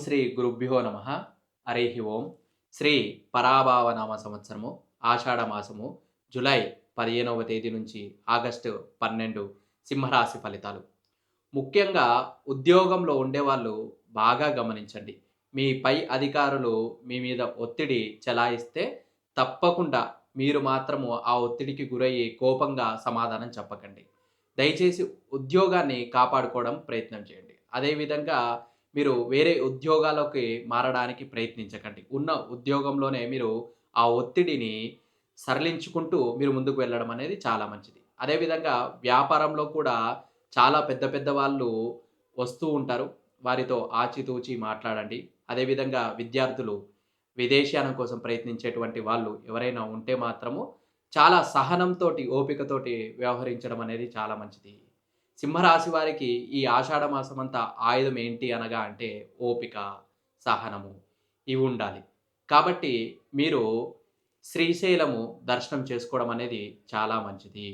శ్రీ గురుభ్యో నమః. హరిః ఓం. శ్రీ పరాభావనామ సంవత్సరము, ఆషాఢ మాసము, జూలై 15వ తేదీ నుంచి ఆగస్టు 12 సింహరాశి ఫలితాలు. ముఖ్యంగా ఉద్యోగంలో ఉండేవాళ్ళు బాగా గమనించండి. మీ పై అధికారులు మీ మీద ఒత్తిడి చెలాయిస్తే తప్పకుండా మీరు మాత్రము ఆ ఒత్తిడికి గురయ్యి కోపంగా సమాధానం చెప్పకండి. దయచేసి ఉద్యోగాన్ని కాపాడుకోవడం ప్రయత్నం చేయండి. అదేవిధంగా మీరు వేరే ఉద్యోగాలకి మారడానికి ప్రయత్నించకండి. ఉన్న ఉద్యోగంలోనే మీరు ఆ ఒత్తిడిని సరళించుకుంటూ మీరు ముందుకు వెళ్ళడం అనేది చాలా మంచిది. అదేవిధంగా వ్యాపారంలో కూడా చాలా పెద్ద పెద్ద వాళ్ళు వస్తూ ఉంటారు. వారితో ఆచితూచి మాట్లాడండి. అదేవిధంగా విద్యార్థులు విదేశీయానం కోసం ప్రయత్నించేటువంటి వాళ్ళు ఎవరైనా ఉంటే మాత్రము చాలా సహనంతోటి, ఓపికతోటి వ్యవహరించడం అనేది చాలా మంచిది. సింహరాశి వారికి ఈ ఆషాఢ మాసమంతా ఆయుధం ఏంటి అనగా అంటే ఓపిక, సహనము ఇవి ఉండాలి. కాబట్టి మీరు శ్రీశైలము దర్శనం చేసుకోవడం అనేది చాలా మంచిది.